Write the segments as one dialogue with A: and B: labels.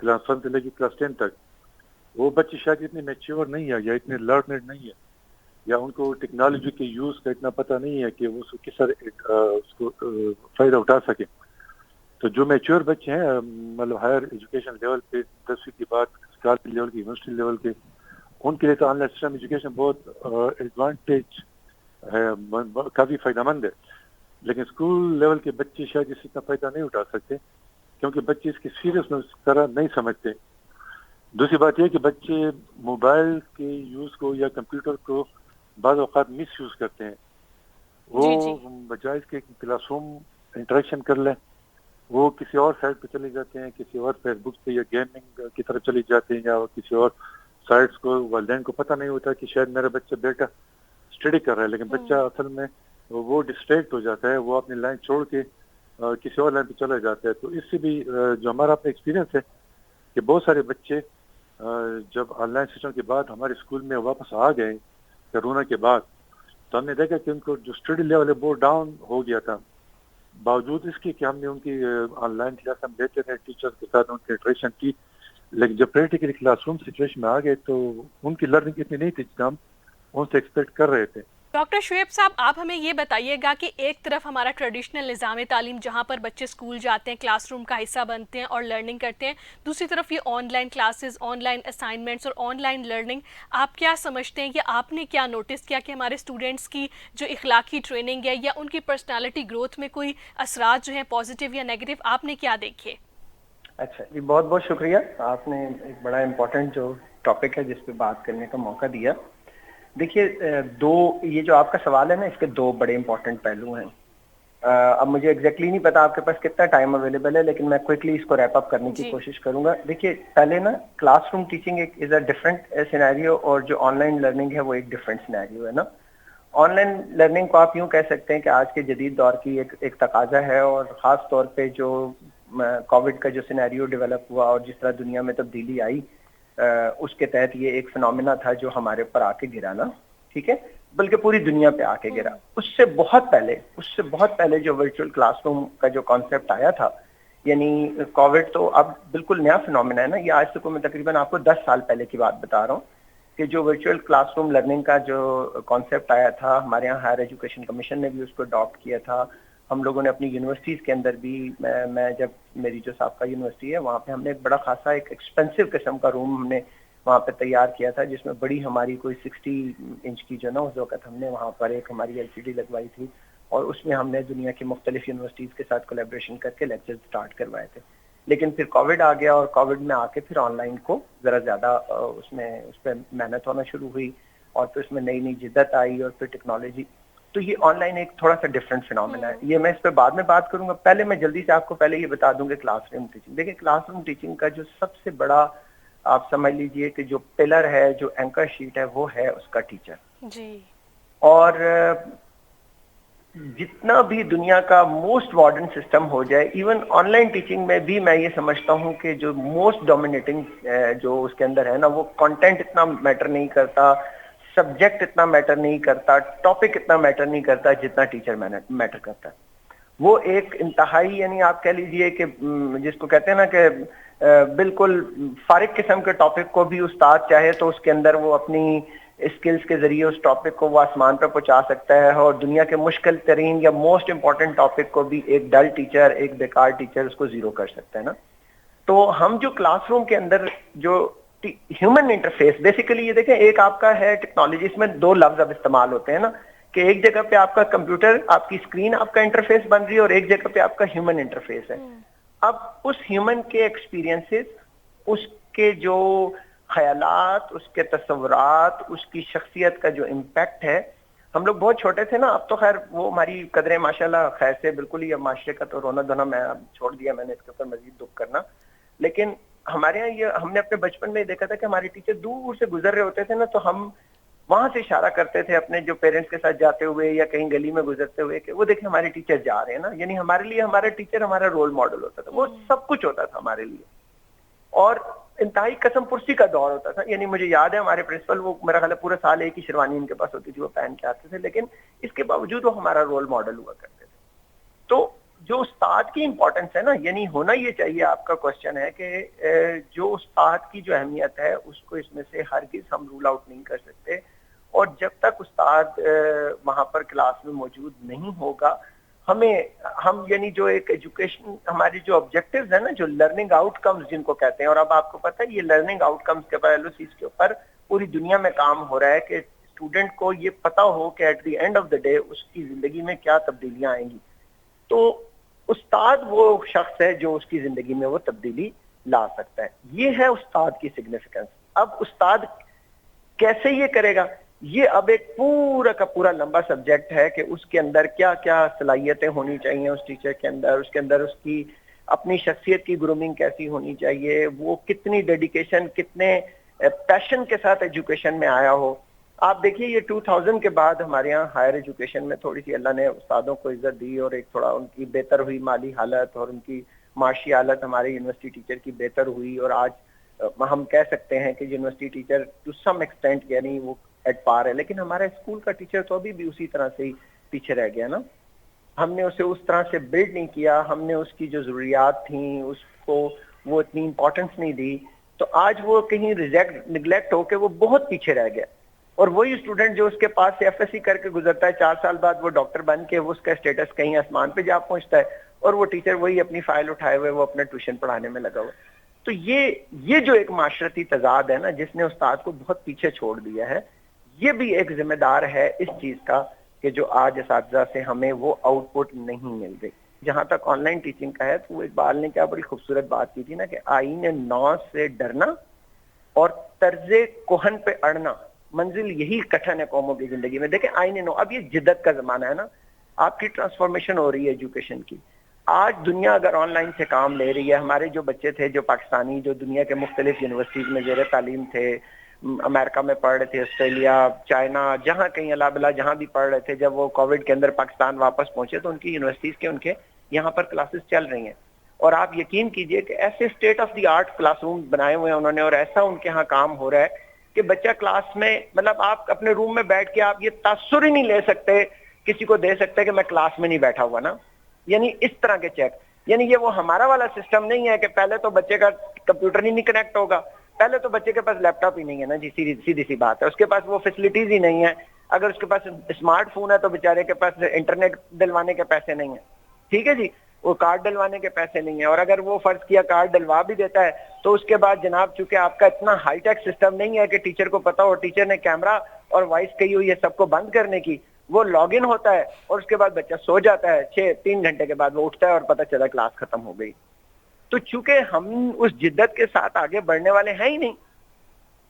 A: Class 1 سے لے کے کلاس 10 تک، وہ بچے شاید اتنے میچیور نہیں ہے یا اتنے لرنڈ نہیں ہے، یا ان کو ٹیکنالوجی کے یوز کا اتنا پتہ نہیں ہے کہ وہ اس کو کس طرح اس کو فائدہ اٹھا سکیں. تو جو میچور بچے ہیں مطلب ہائر ایجوکیشن لیول پہ 10ویں کے بعد کالج لیول کے یونیورسٹی لیول کے، ان کے لیے تو آن لائن سسٹم ایجوکیشن بہت ایڈوانٹیج ہے، کافی فائدہ مند ہے. لیکن اسکول لیول کے بچے شاید اس سے اتنا فائدہ نہیں اٹھا سکتے کیونکہ بچے اس کی سیریسنس طرح نہیں سمجھتے. دوسری بات یہ کہ بچے موبائل کے یوز کو یا کمپیوٹر کو بعض اوقات مس یوز کرتے ہیں.
B: جی جی
A: وہ بجائے اس کے کلاس روم انٹریکشن کر لیں، وہ کسی اور سائٹ پہ چلے جاتے ہیں، کسی اور فیس بک پہ یا گیمنگ کی طرف چلے جاتے ہیں، یا کسی اور سائٹس کو والدین کو پتہ نہیں ہوتا کہ شاید میرا بچہ بیٹا اسٹڈی کر رہا ہے، لیکن بچہ اصل میں وہ ڈسٹریکٹ ہو جاتا ہے، وہ اپنی لائن چھوڑ کے کسی اور لائن پہ چلا جاتا ہے. تو اس سے بھی جو ہمارا اپنا ایکسپیرینس ہے کہ بہت سارے بچے جب آن لائن سسٹم کے بعد ہمارے اسکول میں واپس آ گئے کرونا کے بعد، تو ہم نے دیکھا کہ ان کو جو اسٹڈی لیول ہے وہ ڈاؤن ہو گیا تھا، باوجود اس کے کہ ہم نے ان کی آن لائن کلاس ہم دیتے تھے، ٹیچر کے ساتھ ان کی انٹریکشن کی، لیکن جب پریکٹیکلی کلاس روم سچویشن میں آ گئے تو ان کی لرننگ اتنی نہیں تھی جتنا ہم ان سے ایکسپیکٹ کر رہے تھے.
B: ڈاکٹر شعیب صاحب، آپ ہمیں یہ بتائیے گا کہ ایک طرف ہمارا ٹریڈیشنل نظام تعلیم جہاں پر بچے اسکول جاتے ہیں، کلاس روم کا حصہ بنتے ہیں اور لرننگ کرتے ہیں، دوسری طرف یہ on line classes, on line assignments اور آن لائن لرننگ، آپ کیا سمجھتے ہیں کہ آپ نے کیا نوٹس کیا کہ ہمارے اسٹوڈنٹس کی جو اخلاقی ٹریننگ ہے یا ان کی پرسنالٹی گروتھ میں کوئی اثرات جو ہیں پازیٹیو یا نیگیٹو آپ نے کیا دیکھے؟
C: اچھا جی، بہت بہت شکریہ. آپ نے ایک بڑا امپورٹنٹ جو ٹاپک ہے جس پہ بات کرنے کا موقع دیا. دیکھیے، یہ جو آپ کا سوال ہے نا، اس کے دو بڑے امپورٹنٹ پہلو ہیں. اب مجھے ایگزیکٹلی نہیں پتا آپ کے پاس کتنا ٹائم اویلیبل ہے، لیکن میں کوئکلی اس کو ریپ اپ کرنے کی کوشش کروں گا. دیکھیے، پہلے نا class room teaching is a different scenario, اور جو آن لائن لرننگ ہے وہ ایک ڈفرینٹ سینیریو ہے نا. آن لائن لرننگ کو آپ یوں کہہ سکتے ہیں کہ آج کے جدید دور کی ایک تقاضا ہے، اور خاص طور پہ جو کووڈ کا جو سینیریو ڈیولپ ہوا اور جس طرح دنیا میں تبدیلی آئی، اس کے تحت یہ ایک فنومینا تھا جو ہمارے اوپر آ کے گرا نا، ٹھیک ہے، بلکہ پوری دنیا پہ آ کے گرا. اس سے بہت پہلے جو ورچوئل کلاس روم کا جو کانسیپٹ آیا تھا، یعنی کووڈ تو اب بالکل نیا فنومینا ہے نا. یہ آج سے کو میں تقریباً آپ کو 10 سال پہلے کی بات بتا رہا ہوں کہ جو ورچوئل کلاس روم لرننگ کا جو کانسیپٹ آیا تھا، ہمارے یہاں ہائر ایجوکیشن کمیشن نے بھی اس کو اڈاپٹ کیا تھا. ہم لوگوں نے اپنی یونیورسٹیز کے اندر بھی، میں جب میری جو سابقہ یونیورسٹی ہے وہاں پہ ہم نے ایک بڑا خاصا ایک ایکسپینسو قسم کا روم ہم نے وہاں پہ تیار کیا تھا، جس میں بڑی ہماری کوئی 60 انچ کی جو نا اس وقت ہم نے وہاں پر ایک ہماری LCD لگوائی تھی، اور اس میں ہم نے دنیا کی مختلف یونیورسٹیز کے ساتھ کولیبریشن کر کے لیکچر سٹارٹ کروائے تھے. لیکن پھر کووڈ آ گیا، اور کووڈ میں آ کے پھر آن لائن کو ذرا زیادہ اس پہ محنت ہونا شروع ہوئی، اور پھر اس میں نئی نئی جدت آئی، اور پھر ٹیکنالوجی. تو یہ آن لائن ایک تھوڑا سا ڈفرینٹ فنومینا ہے. یہ میں اس پہ بعد میں بات کروں گا. پہلے میں جلدی سے آپ کو پہلے یہ بتا دوں کہ کلاس روم ٹیچنگ، دیکھیں کلاس روم ٹیچنگ کا جو سب سے بڑا آپ سمجھ لیجئے کہ جو پلر ہے، جو اینکر شیٹ ہے، وہ ہے اس کا ٹیچر.
B: جی. اور
C: جتنا بھی دنیا کا موسٹ ماڈرن سسٹم ہو جائے، ایون آن لائن ٹیچنگ میں بھی میں یہ سمجھتا ہوں کہ جو موسٹ ڈومینیٹنگ جو اس کے اندر ہے نا، وہ کنٹینٹ اتنا میٹر نہیں کرتا، سبجیکٹ اتنا میٹر نہیں کرتا، ٹاپک اتنا میٹر نہیں کرتا جتنا ٹیچر میٹر کرتا ہے. وہ ایک انتہائی، یعنی آپ کہہ لیجئے کہ جس کو کہتے ہیں نا کہ بالکل فارغ قسم کے ٹاپک کو بھی استاد چاہے تو اس کے اندر وہ اپنی اسکلز کے ذریعے اس ٹاپک کو وہ آسمان پہ پہنچا سکتا ہے، اور دنیا کے مشکل ترین یا موسٹ امپورٹنٹ ٹاپک کو بھی ایک ڈل ٹیچر، ایک بیکار ٹیچر اس کو زیرو کر سکتا ہے نا. تو ہم جو کلاس روم کے اندر جو ہیومن انٹرفیس، بیسیکلی یہ دیکھیں، ایک آپ کا ہے ٹیکنالوجی، اس میں دو لفظ اب استعمال ہوتے ہیں نا، کہ ایک جگہ پہ آپ کا کمپیوٹر، آپ کی اسکرین آپ کا انٹرفیس بن رہی ہے، اور ایک جگہ پہ آپ کا ہیومن انٹرفیس ہے. اب اس ہیومن کے ایکسپیرینسز، اس کے جو خیالات، اس کے تصورات، اس کی شخصیت کا جو امپیکٹ ہے. ہم لوگ بہت چھوٹے تھے نا، اب تو خیر وہ ہماری قدریں ماشاءاللہ خیر سے بالکل ہی، اب معاشرے کا تو رونا دھونا میں اب چھوڑ دیا میں نے اس کے اوپر مزید دکھ کرنا. لیکن ہمارے یہاں یہ ہم نے اپنے بچپن میں دیکھا تھا کہ ہمارے ٹیچر دور سے گزر رہے ہوتے تھے نا، تو ہم وہاں سے اشارہ کرتے تھے اپنے جو پیرنٹس کے ساتھ جاتے ہوئے یا کہیں گلی میں گزرتے ہوئے کہ وہ دیکھیں ہمارے ٹیچر جا رہے ہیں نا. یعنی ہمارے لیے ہمارا ٹیچر ہمارا رول ماڈل ہوتا تھا، وہ سب کچھ ہوتا تھا ہمارے لیے، اور انتہائی قسم پرسی کا دور ہوتا تھا. یعنی مجھے یاد ہے ہمارے پرنسپل، وہ میرا خیال ہے پورا سال ایک ہی شیروانی ان کے پاس ہوتی تھی، وہ پہن کے آتے تھے، لیکن اس کے باوجود وہ ہمارا رول ماڈل ہوا کرتے تھے. تو جو استاد کی امپورٹنس ہے نا، یعنی ہونا یہ چاہیے، آپ کا کوشچن ہے کہ جو استاد کی جو اہمیت ہے اس کو اس میں سے ہرگز ہم رول آؤٹ نہیں کر سکتے، اور جب تک استاد وہاں پر کلاس میں موجود نہیں ہوگا، ہم یعنی جو ایک ایجوکیشن ہماری جو آبجیکٹیوز ہیں نا، جو لرننگ آؤٹ کمز جن کو کہتے ہیں، اور اب آپ کو پتہ ہے یہ لرننگ آؤٹ کمز کے اوپر LOCs کے اوپر پوری دنیا میں کام ہو رہا ہے کہ اسٹوڈنٹ کو یہ پتا ہو کہ at the end of the day اس کی زندگی میں کیا تبدیلیاں آئیں گی. تو استاد وہ شخص ہے جو اس کی زندگی میں وہ تبدیلی لا سکتا ہے. یہ ہے استاد کی سگنیفیکنس. اب استاد کیسے یہ کرے گا، یہ اب ایک پورا کا پورا لمبا سبجیکٹ ہے کہ اس کے اندر کیا کیا صلاحیتیں ہونی چاہیے اس ٹیچر کے اندر اس کی اپنی شخصیت کی گرومنگ کیسی ہونی چاہیے، وہ کتنی ڈیڈیکیشن، کتنے پیشن کے ساتھ ایجوکیشن میں آیا ہو. آپ دیکھیے یہ 2000 کے بعد ہمارے یہاں ہائر ایجوکیشن میں تھوڑی سی اللہ نے استادوں کو عزت دی، اور ایک تھوڑا ان کی بہتر ہوئی مالی حالت، اور ان کی معاشی حالت ہمارے یونیورسٹی ٹیچر کی بہتر ہوئی، اور آج ہم کہہ سکتے ہیں کہ university teacher to some extent یعنی وہ ایٹ پار ہے. لیکن ہمارا اسکول کا ٹیچر تو ابھی بھی اسی طرح سے ہی پیچھے رہ گیا نا. ہم نے اسے اس طرح سے بلڈ نہیں کیا، ہم نے اس کی جو ضروریات تھیں اس کو وہ اتنی امپورٹنس نہیں دی، تو آج وہ کہیں نگلیکٹ ہو کے وہ بہت پیچھے رہ گیا. اور وہی اسٹوڈنٹ جو اس کے پاس سے FSC کر کے گزرتا ہے، 4 سال بعد وہ ڈاکٹر بن کے وہ اس کا اسٹیٹس کہیں آسمان پہ جا پہنچتا ہے، اور وہ ٹیچر وہی اپنی فائل اٹھائے ہوئے وہ اپنا ٹیوشن پڑھانے میں لگا ہوا. تو یہ جو ایک معاشرتی تضاد ہے نا جس نے استاد کو بہت پیچھے چھوڑ دیا ہے، یہ بھی ایک ذمہ دار ہے اس چیز کا کہ جو آج اساتذہ سے ہمیں وہ آؤٹ پٹ نہیں مل رہی. جہاں تک آن لائن ٹیچنگ کا ہے تو اقبال نے کیا بڑی خوبصورت بات کی تھی نا کہ آئین نو سے ڈرنا اور طرز کوہن پہ اڑنا، منزل یہی کٹھن ہے قوموں کی زندگی میں. دیکھیں آئین نو، اب یہ جدت کا زمانہ ہے نا، آپ کی ٹرانسفارمیشن ہو رہی ہے ایجوکیشن کی. آج دنیا اگر آن لائن سے کام لے رہی ہے، ہمارے جو بچے تھے جو پاکستانی جو دنیا کے مختلف یونیورسٹیز میں زیر تعلیم تھے، امریکہ میں پڑھ رہے تھے، آسٹریلیا، چائنا، جہاں کہیں اللہ بلا جہاں بھی پڑھ رہے تھے، جب وہ کووڈ کے اندر پاکستان واپس پہنچے تو ان کی یونیورسٹیز کے ان کے یہاں پر کلاسز چل رہی ہیں. اور آپ یقین کیجئے کہ ایسے state of the art class room بنائے ہوئے ہیں انہوں نے، اور ایسا ان کے ہاں کام ہو رہا ہے کہ بچہ کلاس میں، مطلب آپ اپنے روم میں بیٹھ کے آپ یہ تاثر ہی نہیں لے سکتے، کسی کو دے سکتے کہ میں کلاس میں نہیں بیٹھا ہوا نا. یعنی اس طرح کے چیک، یعنی یہ وہ ہمارا والا سسٹم نہیں ہے کہ پہلے تو بچے کا کمپیوٹر نہیں کنیکٹ ہوگا، پہلے تو بچے کے پاس لیپ ٹاپ ہی نہیں ہے نا جی، سیدھی سی بات ہے. اس کے پاس وہ فیسلٹیز ہی نہیں ہے. اگر اس کے پاس اسمارٹ فون ہے تو بیچارے کے پاس انٹرنیٹ ڈلوانے کے پیسے نہیں ہیں، ٹھیک ہے جی، وہ کارڈ ڈلوانے کے پیسے نہیں ہیں. اور اگر وہ فرض کیا کارڈ ڈلوا بھی دیتا ہے تو اس کے بعد جناب چونکہ آپ کا اتنا ہائی ٹیک سسٹم نہیں ہے کہ ٹیچر کو پتا ہو، ٹیچر نے کیمرہ اور وائس کہی ہوئی ہے سب کو بند کرنے کی، وہ لاگ ان ہوتا ہے اور اس کے بعد بچہ سو جاتا ہے، 3 گھنٹے کے بعد وہ اٹھتا ہے اور پتہ چلا کلاس ختم ہو گئی. تو چونکہ ہم اس جدت کے ساتھ آگے بڑھنے والے ہیں ہی نہیں،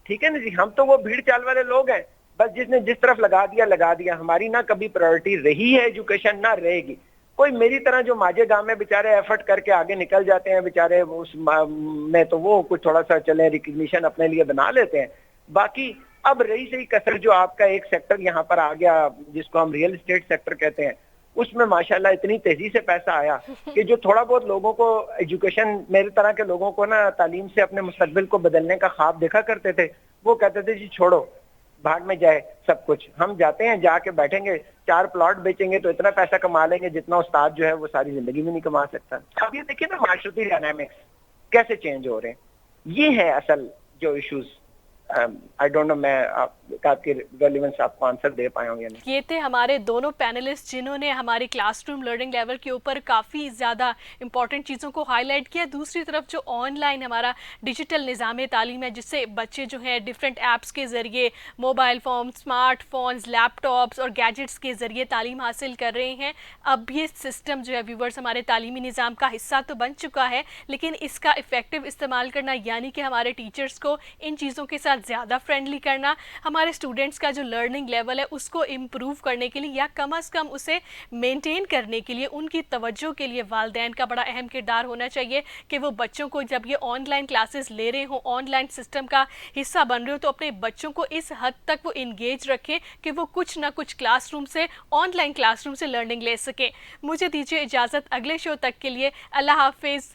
C: ٹھیک ہے نا جی، ہم تو وہ بھیڑ چال والے لوگ ہیں، بس جس نے جس طرف لگا دیا. ہماری نہ کبھی پرائورٹی رہی ہے ایجوکیشن، نہ رہے گی. کوئی میری طرح جو ماجے گاہ میں بیچارے ایفرٹ کر کے آگے نکل جاتے ہیں بیچارے، اس میں تو وہ کچھ تھوڑا سا چلے ریکگنیشن اپنے لیے بنا لیتے ہیں. باقی اب رہی صحیح کثر جو آپ کا ایک سیکٹر یہاں پر آ گیا جس کو ہم ریئل اسٹیٹ سیکٹر کہتے ہیں، اس میں ماشاءاللہ اتنی تیزی سے پیسہ آیا کہ جو تھوڑا بہت لوگوں کو ایجوکیشن، میرے طرح کے لوگوں کو نا تعلیم سے اپنے مستقبل کو بدلنے کا خواب دیکھا کرتے تھے، وہ کہتے تھے جی چھوڑو، بھاگ میں جائے سب کچھ. ہم جاتے ہیں، جا کے بیٹھیں گے، 4 پلاٹ بیچیں گے تو اتنا پیسہ کما لیں گے جتنا استاد جو ہے وہ ساری زندگی میں نہیں کما سکتا. اب یہ دیکھیے نا معاشرتی ڈائنامکس کیسے چینج ہو رہے ہیں. یہ ہے اصل جو ایشوز. آئی ڈونٹ نو میں آپ کی ریلیونس آپ کو آنسر دے پایا ہوں یا نہیں.
B: یہ تھے ہمارے دونوں پینلسٹ جنہوں نے ہماری کلاس روم لرننگ لیول کے اوپر کافی زیادہ امپورٹنٹ چیزوں کو ہائی لائٹ کیا. دوسری طرف جو آن لائن ہمارا ڈیجیٹل نظام تعلیم ہے جس سے بچے جو ہیں ڈفرینٹ ایپس کے ذریعے، موبائل فون، اسمارٹ فونز، لیپ ٹاپس اور گیجٹس کے ذریعے تعلیم حاصل کر رہے ہیں. اب یہ سسٹم جو ہے ویورز ہمارے تعلیمی نظام کا حصہ تو بن چکا ہے، لیکن اس کا افیکٹو استعمال کرنا، یعنی کہ ہمارے ٹیچرز کو ان چیزوں کے ساتھ زیادہ فرینڈلی کرنا، ہمارے اسٹوڈنٹس کا جو لرننگ لیول ہے اس کو امپروو کرنے کے لیے یا کم از کم اسے مینٹین کرنے کے لیے ان کی توجہ کے لیے والدین کا بڑا اہم کردار ہونا چاہیے کہ وہ بچوں کو جب یہ آن لائن کلاسز لے رہے ہوں، آن لائن سسٹم کا حصہ بن رہے ہو، تو اپنے بچوں کو اس حد تک وہ انگیج رکھیں کہ وہ کچھ نہ کچھ کلاس روم سے، آن لائن کلاس روم سے لرننگ لے سکیں. مجھے دیجیے اجازت، اگلے شو تک کے لیے اللہ حافظ.